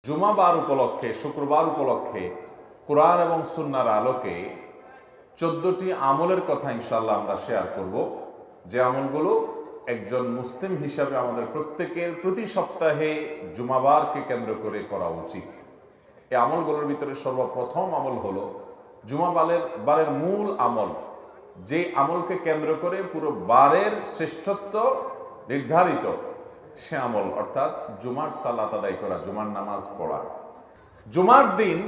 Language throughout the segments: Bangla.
জুমাবার উপলক্ষে, শুক্রবার উপলক্ষে কোরআন এবং সুন্নাহর আলোকে 14টি আমলের কথা ইনশাআল্লাহ আমরা শেয়ার করব, যে আমলগুলো একজন মুসলিম হিসাবে আমাদের প্রত্যেকের প্রতি সপ্তাহে জুমাবারকে কেন্দ্র করে করা উচিত। এই আমলগুলোর ভিতরে সর্বপ্রথম আমল হলো জুমাবারের মূল আমল, যে আমলকে কেন্দ্র করে পুরো বারের শ্রেষ্ঠত্ব নির্ধারিত, সে আমল অর্থাৎ জুমার সালাত আদায় করা, জুমার নামাজ পড়া। জুমার দিন,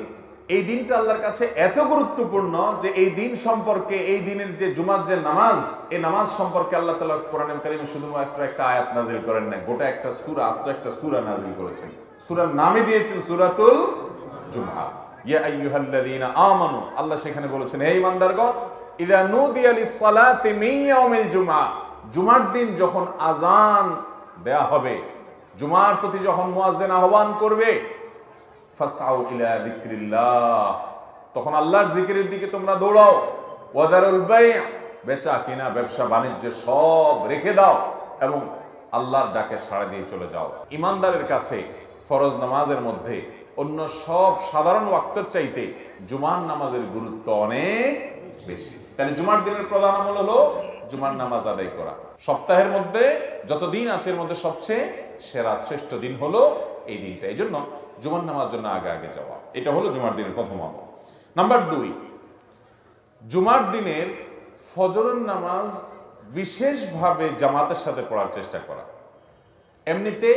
এই দিনটা আল্লাহর কাছে এত গুরুত্বপূর্ণ যে এই দিন সম্পর্কে, এই দিনের যে জুমার যে নামাজ, এই নামাজ সম্পর্কে আল্লাহ তাআলা কোরআনে কারীমে শুধুমাত্র একটা আয়াত নাজিল করেন না, গোটা একটা সূরা, আস্ত একটা সূরা নাজিল করেছেন। সূরার নামই দিয়েছেন সূরাতুল জুমআ। ইয়া আইয়ুহাল্লাযীনা আমানু, আল্লাহ সেখানে বলেছেন, হে ঈমানদারগণ, ইযা নুদিয়া লিস-সালাতি মিন ইয়াউমিল জুমআ, জুমার দিন যখন আযান দেয়া হবে, জুমার প্রতি যখন মুয়াজ্জিন আহ্বান করবে, ফাসআউ ইলা যিকরিল্লাহ, তখন আল্লাহর জিকিরের দিকে তোমরা দৌড়াও। ওয়াদারুল বাই', বেচা কিনা ব্যবসা বাণিজ্য সব রেখে দাও এবং আল্লাহর ডাকে সাড়া দিয়ে চলে যাও। ইমানদারের কাছে ফরজ নামাজের মধ্যে অন্য সব সাধারণ ওয়াক্তের চাইতে জুমার নামাজের গুরুত্ব অনেক বেশি। তাহলে জুমার দিনের প্রধান আমল হলো জুমার নামাজ আদায় করা। সপ্তাহের মধ্যে যত দিন আছে এর মধ্যে সবচেয়ে সেরা শ্রেষ্ঠ দিন হলো এই দিনটা। এই জন্য জুমার নামাজ জন্য আগে আগে যাওয়া, এটা হলো জুমার দিনের প্রথম আমল। নাম্বার 2, জুমার দিনের ফজরের নামাজ বিশেষভাবে জামাতের সাথে পড়ার চেষ্টা করা। এমনিতে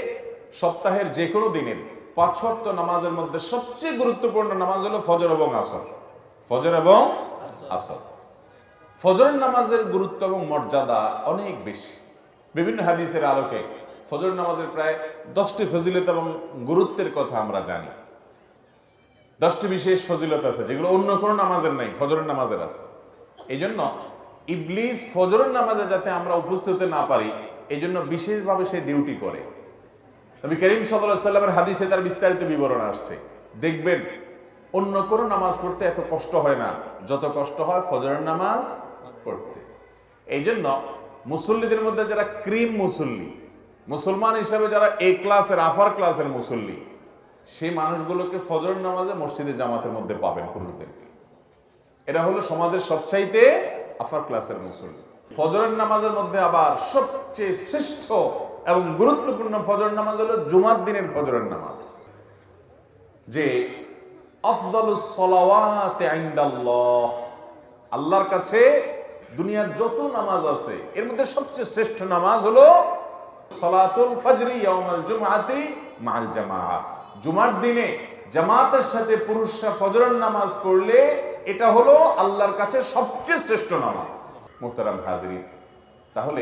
সপ্তাহের যে কোনো দিনের 5 ওয়াক্ত নামাজের মধ্যে সবচেয়ে গুরুত্বপূর্ণ নামাজ হলো ফজর এবং আসর। ফজর এবং আসর। ফজরের নামাজের গুরুত্ব এবং মর্যাদা অনেক বেশি। বিভিন্ন হাদিসের আলোকে ফজর নামাজের প্রায় 10টি ফজিলত এবং গুরুত্বের কথা আমরা জানি। 10টি বিশেষ ফজিলত আছে যেগুলো অন্য কোনো নামাজের নাই, ফজরের নামাজের আছে। এই জন্য ইবলিস ফজরের নামাজে যাতে আমরা উপস্থিত হতে না পারি, এই জন্য বিশেষভাবে সে ডিউটি করে। নবী করিম সাল্লাল্লাহু আলাইহি ওয়াসাল্লামের হাদিসে তার বিস্তারিত বিবরণ আসছে। দেখবেন অন্য কোনো নামাজ পড়তে এত কষ্ট হয় না যত কষ্ট হয় ফজরের নামাজ পড়তে। এই জন্য মুসল্লিদের মধ্যে যারা ক্রিম মুসল্লি, মুসলমান হিসাবে যারা এ ক্লাসের, আফার ক্লাসের মুসল্লি, সেই মানুষগুলোকে ফজরের নামাজে মসজিদে জামাতের মধ্যে পাবেন, পুরুষদেরকে। এরা হলো সমাজের সবচাইতে আফার ক্লাসের মুসল্লি। ফজরের নামাজের মধ্যে আবার সবচেয়ে শ্রেষ্ঠ এবং গুরুত্বপূর্ণ ফজরের নামাজ হলো জুমার দিনের ফজরের নামাজ, যে আফদালুস সালাওয়াতি ইনদাল্লাহ, আল্লাহর কাছে দুনিয়ার যত নামাজ আছে এর মধ্যে সবচেয়ে শ্রেষ্ঠ নামাজ হলো সালাতুল ফজরি ইয়াউমাল জুমআতি মাআল জামাআ। জুমার দিনে জামাতের সাথে পুরুষরা ফজরের নামাজ পড়লে এটা হলো আল্লাহর কাছে সবচেয়ে শ্রেষ্ঠ নামাজ। মুহতারাম হাজিরিন, তাহলে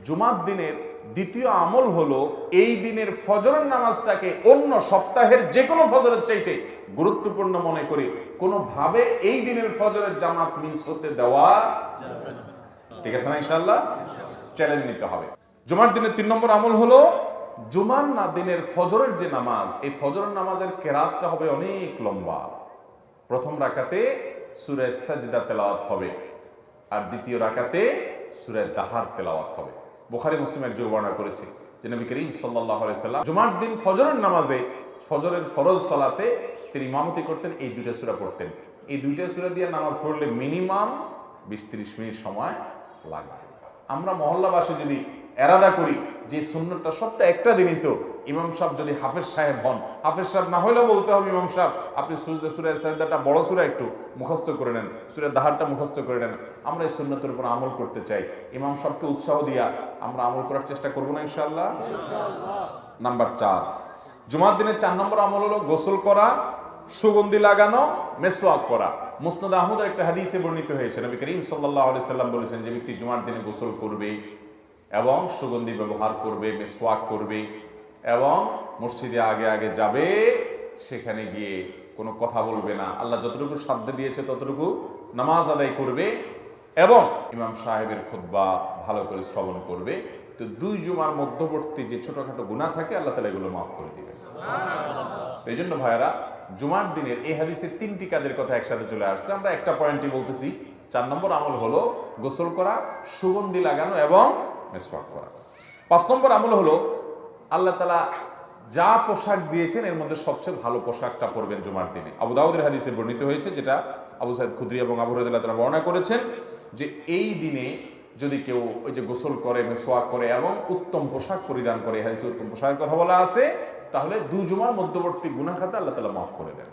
জুমার দিনের দ্বিতীয় আমল হলো এই দিনের ফজরের নামাজটাকে অন্য সপ্তাহের যে কোনো ফজরের চাইতে গুরুত্বপূর্ণ মনে করে কোনোভাবে এই দিনের ফজরের জামাত মিস হতে দেওয়া যাবে না। ঠিক আছে না? ইনশাআল্লাহ চ্যালেঞ্জ নিতে হবে। জুমার দিনের 3 নম্বর আমল হলো জুমার দিনের ফজরের যে নামাজ, এই ফজরের নামাজের কেরাতটা হবে অনেক লম্বা। প্রথম রাকাতে সূরা সাজদা তেলাওয়াত হবে আর দ্বিতীয় রাকাতে সূরা দাহার তেলাওয়াত হবে। বুখারী মুসলিম এক বর্ণনা করেছে যে নবী করিম সাল্লাল্লাহু আলাইহি সাল্লাম জুমার দিন ফজরের নামাজে, ফজরের ফরজ সালাতে তিনি ইমামতি করতেন, এই 2টা সূরা পড়তেন। এই 2টা সূরা দিয়ে নামাজ পড়লে মিনিমাম 20-30 মিনিট সময় লাগবে। আমরা মহল্লাবাসী যদি এরাদা করি যে সুন্নতটা সপ্তাহে একটা দিনই তো, ইমাম সাহেব যদি হাফেজ সাহেব হন, হাফেজ সাহেব না হলেও বলতে হবে ইমাম সাহেব আপনি সূরা সাজদাটা বড় সূরা একটু মুখস্থ করে নেন, সূরা দাহারটা মুখস্থ করে নেন। আমরা এই সুন্নতের উপর আমল করতে চাই, ইমাম সাহেবকে উৎসাহ দিয়া আমরা আমল করার চেষ্টা করবো না ইনশাআল্লাহ। নাম্বার 4, জুমার দিনের 4 নম্বর আমল হলো গোসল করা, সুগন্ধি লাগানো, মেসওয়াক করা। মুসনাদ আহমদের একটা হাদিসে বর্ণিত হয়েছে, নবী করিম সাল্লাল্লাহু আলাইহি সাল্লাম বলেছেন, যে ব্যক্তি জুমার দিনে গোসল করবে এবং সুগন্ধি ব্যবহার করবে, মেসওয়াক করবে এবং মসজিদে আগে আগে যাবে, সেখানে গিয়ে কোনো কথা বলবে না, আল্লাহ যতটুকু সাধ্য দিয়েছে ততটুকু নামাজ আদায় করবে এবং ইমাম সাহেবের খুতবা ভালো করে শ্রবণ করবে, তো 2 জুমার মধ্যবর্তী যে ছোটখাটো গুনাহ থাকে আল্লাহ তাআলা এগুলো মাফ করে দিবেন। এই জন্য ভাইয়ারা, জুমার দিনের এই হাদিসে 3টি কাজের কথা একসাথে চলে আসছে। আমরা একটা পয়েন্টই বলতেছি। 4 নম্বর আমল হলো গোসল করা, সুগন্ধি লাগানো এবং মেসওয়াক করা। 5 নম্বর আমল হলো আল্লাহ তাআলা যা পোশাক দিয়েছেন এর মধ্যে সবচেয়ে ভালো পোশাকটা পরবেন জুমার দিনে। আবু দাউদের হাদিসে বর্ণিত হয়েছে, যেটা আবু সাঈদ খুদরি এবং আবু হুরায়রা রাদিয়াল্লাহু আনহু বর্ণনা করেছেন, যে এই দিনে যদি কেউ ওই যে গোসল করে, মেসওয়াক করে এবং উত্তম পোশাক পরিধান করে, হাদিসে উত্তম পোশাকের কথা বলা আছে, তাহলে দুই জুমার মধ্যবর্তী গুনাহ খাতা আল্লাহ তাআলা মাফ করে দেন।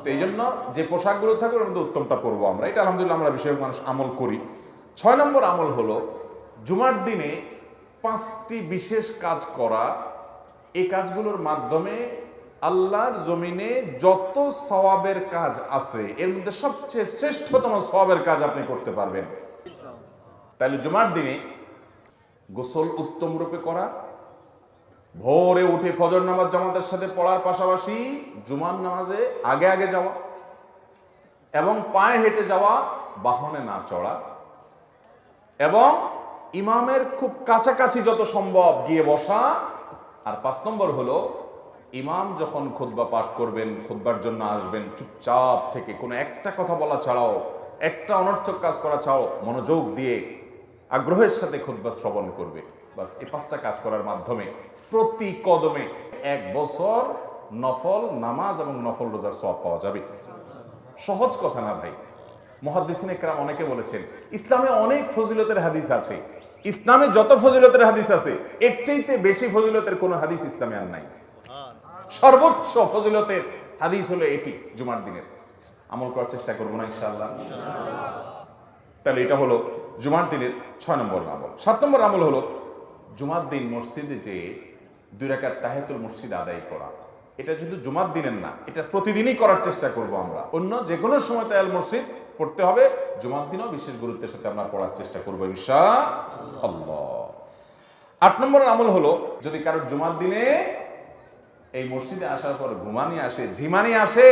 তো এই জন্য যে পোশাকগুলো থাকবে ওর মধ্যে উত্তমটা পরবো আমরা। এটা আলহামদুলিল্লাহ আমরা বেশিরভাগ মানুষ আমল করি। 6 নম্বর আমল হলো জুমার দিনে 5টি বিশেষ কাজ করা। এই কাজগুলোর মাধ্যমে আল্লাহর জমিনে যত সওয়াবের কাজ আছে এর মধ্যে সবচেয়ে শ্রেষ্ঠতম সওয়াবের কাজ আপনি করতে পারবেন। তাহলে জুমার দিনে গোসল উত্তম রূপে করা, ভোরে উঠে ফজর নামাজ জামাতের সাথে পড়ার পাশাপাশি জুমার নামাজে আগে আগে যাওয়া এবং পায়ে হেঁটে যাওয়া, বাহনে না চড়া, এবং ইমামের খুব কাছাকাছি যত সম্ভব গিয়ে বসা। আর 5 নম্বর হলো ইমাম যখন খুতবা পাঠ করবেন, খুতবার জন্য আসবেন, চুপচাপ থেকে কোনো একটা কথা বলা ছাড়াও, একটা অনর্থক কাজ করা ছাড়াও মনোযোগ দিয়ে আগ্রহের সাথে খুতবা শ্রবণ করবে। বাস এই 5টা কাজ করার মাধ্যমে প্রতি কদমে 1 বছর নফল নামাজ এবং নফল রোজার সওয়াব পাওয়া যাবে। সহজ কথা না ভাই। মুহাদ্দিসিনে কেরাম অনেকে বলেছেন ইসলামে অনেক ফজিলতের হাদিস আছে, ইসলামে যত ফজিলতের হাদিস আছে এর চাইতে বেশি ফজিলতের কোন হাদিস ইসলামে আর নাই। সর্বোচ্চ ফজিলতের হাদিস হলো এটি জুমার দিনের। আমল করার চেষ্টা করবো না ইনশাআল্লাহ? তাহলে এটা হলো জুমার দিনের 6 নম্বর আমল। 7 নম্বর আমল হলো জুমার দিন মসজিদে যে 2 রাকাত তাহিয়াতুল মসজিদ আদায় করা। এটা শুধু জুমার দিনের না, এটা প্রতিদিনই করার চেষ্টা করব আমরা। অন্য যে কোনো সময় তাহিয়াতুল মসজিদ পড়তে হবে, জুমার দিনও বিশেষ গুরুত্বের সাথে আমরা পড়ার চেষ্টা করবো ইনশাআল্লাহ। 8 নম্বর আমল হলো যদি কারোর জুমার দিনে এই মসজিদে আসার পর ঘুমানি আসে, ঝিমানি আসে,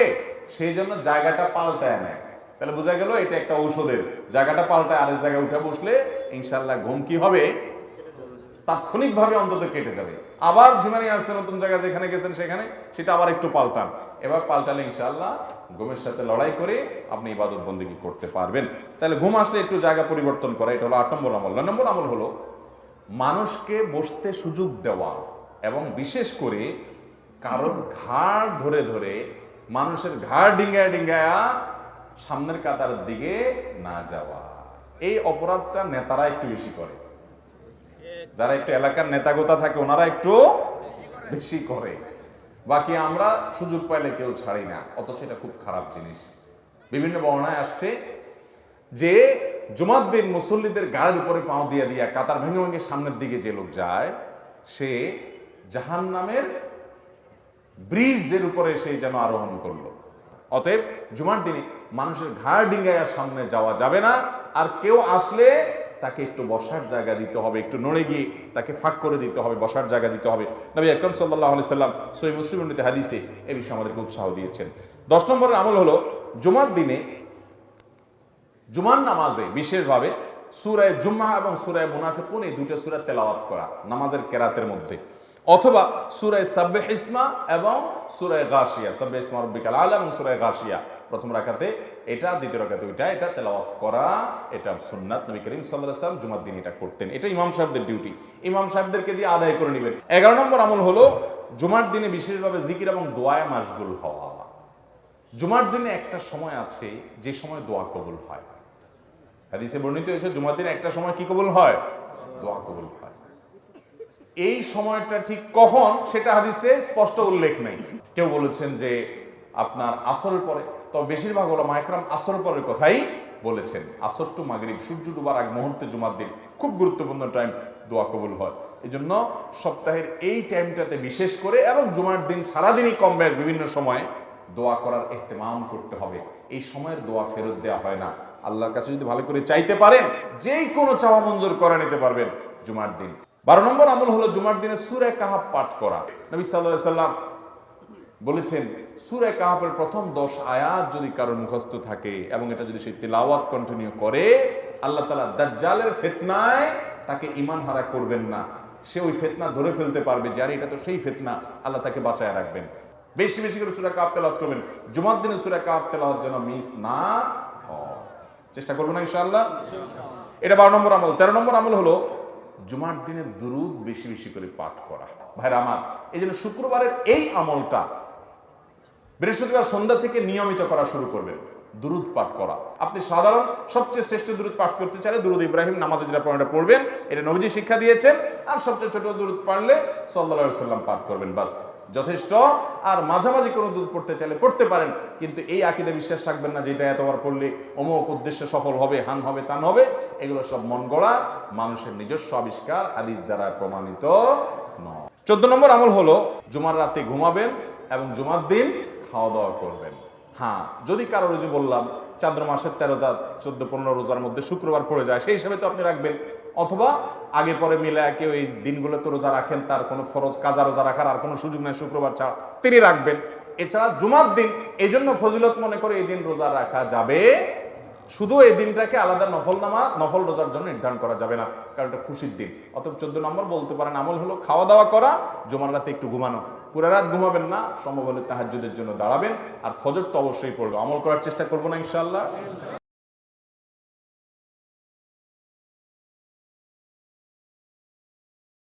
সেই জন্য জায়গাটা পাল্টায় নেয়, তাহলে বোঝা গেল এটা একটা ঔষধের। জায়গাটা পাল্টায় আরেক জায়গায় উঠে বসলে ইনশাআল্লাহ ঘুম কি হবে, তাৎক্ষণিকভাবে অন্তত কেটে যাবে। আবার ঝিমানি আসছে নতুন জায়গা, যেখানে গেছেন সেখানে, সেটা আবার একটু পাল্টান। এবার পাল্টালে ইনশাআল্লাহ ঘুমের সাথে লড়াই করে আপনি ইবাদত বন্দেগী করতে পারবেন। তাহলে ঘুম আসলে একটু জায়গা পরিবর্তন করা, এটা হলো 8 নম্বর আমল। 9 নম্বর আমল হলো মানুষকে বসতে সুযোগ দেওয়া এবং বিশেষ করে কারোর ঘাড় ধরে ধরে মানুষের ঘাড় ডিঙ্গায়া ডিঙ্গায়া সামনের কাতারের দিকে না যাওয়া। এই অপরাধটা নেতারা একটু বেশি করে, যারা একটু এলাকার নেতাগোতা থাকে ওনারা একটু বেশি করে, বাকি আমরা সুযোগ পাইলে কেউ ছাড়ি না, অথচ এটা খুব খারাপ জিনিস। বিভিন্ন বর্ণনায় আসছে যে জুমার দিন মুসল্লিদের গায়ের উপরে পাও দিয়ে দিয়া কাতার ভেঙে ভেঙে সামনের দিকে যে লোক যায় সে জাহান্নামের ব্রিজের উপরে সেই যেন আরোহণ করলো। অতএব জুমার দিনে মানুষের ঘাড় ডিঙ্গায়া সামনে যাওয়া যাবে না। আর কেউ আসলে তাকে একটু বসার জায়গা দিতে হবে, একটু নড়ে গিয়ে তাকে ফাঁক করে দিতে হবে, বসার জায়গা দিতে হবে। নবী আকরাম সাল্লাল্লাহু আলাইহি সাল্লাম সহিহ মুসলিম উল্লেখিত হাদিসে এই বিষয়ে আমাদেরকে উৎসাহ দিয়েছেন। 10 নম্বরের আমল হলো জুমার দিনে জুমার নামাজে বিশেষভাবে সূরা জুমআ এবং সূরা মুনাফিকুন এই দুটো সূরা তেলাওয়াত করা নামাজের কেরাতের মধ্যে, অথবা সূরা সাব্বিহ ইসমা এবং সূরা গাশিয়া, সাব্বিহ ইসমা রাব্বিকাল আলা এবং সূরা গাশিয়া প্রথম রাকাতে এটা, দ্বিতীয় রাকাতে ওইটা, এটা তেলাওয়াত করা, এটা সুন্নাত। নবী করিম সাল্লাল্লাহু আলাইহি ওয়াসাল্লাম জুমার দিন এটা করতেন। এটা ইমাম সাহেবদের ডিউটি, ইমাম সাহেবদেরকে দিয়ে আদায় করে নেবেন। 11 নম্বর আমল হলো জুমার দিনে বিশেষভাবে জিকির এবং দোয়ায় মাশগুল হওয়া। জুমার দিনে একটা সময় আছে যে সময় দোয়া কবুল হয়। হাদিসে বর্ণিত হয়েছে জুমার দিনে একটা সময় কি কবুল হয়, দোয়া কবুল হয়। এই সময়টা ঠিক কখন সেটা হাদিসে স্পষ্ট উল্লেখ নেই। কেউ বলেছেন যে আপনার আসরের পরে, তবে বেশিরভাগ ওলামা ইকরাম আসরের পরের কথাই বলেছেন। আসর টু মাগরিব, সূর্য ডুবার আগ মুহূর্তে জুমার দিন খুব গুরুত্বপূর্ণ টাইম, দোয়া কবুল হয়। এই জন্য সপ্তাহের এই টাইমটাতে বিশেষ করে এবং জুমার দিন সারাদিনই কম বেশ বিভিন্ন সময়ে দোয়া করার ইহতিমাম করতে হবে। এই সময়ের দোয়া ফেরত দেওয়া হয় না। আল্লাহর কাছে যদি ভালো করে চাইতে পারেন যেই কোনো চাওয়া মঞ্জুর করে নিতে পারবেন জুমার দিন। 12 নম্বর আমল হলো জুমার দিনে সূরা কাহাফ পাঠ করা। নবী সাল্লাল্লাহু আলাইহি সাল্লাম বলেছেন সূরা কাহাফের প্রথম 10 আয়াত যদি কারোর মুখস্থ থাকে এবং এটা যদি সে তিলাওয়াত কন্টিনিউ করে, আল্লাহ তাআলা দাজ্জালের ফিতনায় তাকে ঈমান হারা করবেন না। সে ওই ফিতনা ধরে ফেলতে পারবে যে আরে এটা তো সেই ফিতনা, আল্লাহ তাকে বাঁচায় রাখবেন। বেশি বেশি করে সূরা কাহাফ তেলাওয়াত করবেন। জুমার দিনে সূরা কাহাফ তেলাওয়াত যেন মিস না হয়, চেষ্টা করবেন ইনশাআল্লাহ। এটা 12 নম্বর আমল। 13 নম্বর আমল হলো জুমার দিনে দুরূদ বেশি বেশি করে পাঠ করা। ভাইরা আমার, এই জন্য শুক্রবারের এই আমলটা বৃহস্পতিবার সন্ধ্যা থেকে নিয়মিত করা শুরু করবেন, দুরূদ পাঠ করা। আপনি সাধারণ সবচেয়ে শ্রেষ্ঠ দুরূদ পাঠ করতে চাইলে দুরূদ ইব্রাহিম নামাজে যেটা পড়বেন, এটা নবীজি শিক্ষা দিয়েছেন। আর সবচেয়ে ছোট দুরূদ পারলে সাল্লাল্লাহু আলাইহি সাল্লাম পাঠ করবেন, বাস যথেষ্ট। আর মাঝামাঝি কোনো দুরূদ পড়তে চাইলে পড়তে পারেন, কিন্তু এই আকীদা বিশ্বাস রাখবেন না যে এটা এতবার পড়লে অমুক উদ্দেশ্যে সফল হবে, হান হবে, তান হবে। এগুলো সব মন গড়া, মানুষের নিজস্ব আবিষ্কার, হাদিস দ্বারা প্রমাণিত নয়। 14 নম্বর আমল হলো জুমার রাতে ঘুমাবেন এবং জুমার দিন খাওয়া দাওয়া করবেন। হ্যাঁ, যদি কারোর যে বললাম চান্দ্র মাসের 13টা 14-15 রোজার মধ্যে শুক্রবার পড়ে যায়, সেই হিসাবে তো আপনি রাখবেন। অথবা আগে পরে মিলে কেউ এই দিনগুলোতে রোজা রাখেন, তার কোনো ফরজ কাজা রোজা রাখার আর কোনো সুযোগ নেই শুক্রবার ছাড়া, তিনি রাখবেন। এছাড়া জুমার দিন এই জন্য ফজিলত মনে করে এই দিন রোজা রাখা যাবে, শুধু এই দিনটাকে আলাদা নফল রোজার জন্য নির্ধারণ করা যাবে না, কারণ এটা খুশির দিন। অতএব 14 নম্বর বলতে পারেন আমল হলো খাওয়া দাওয়া করা, জুমার রাতে একটু ঘুমানো। পুরো রাত ঘুমাবেন না, সম্ভব হলে তাহাজ্জুদের জন্য দাঁড়াবেন, আর ফজর তো অবশ্যই পড়বো। আমল করার চেষ্টা করবো না ইনশাআল্লাহ।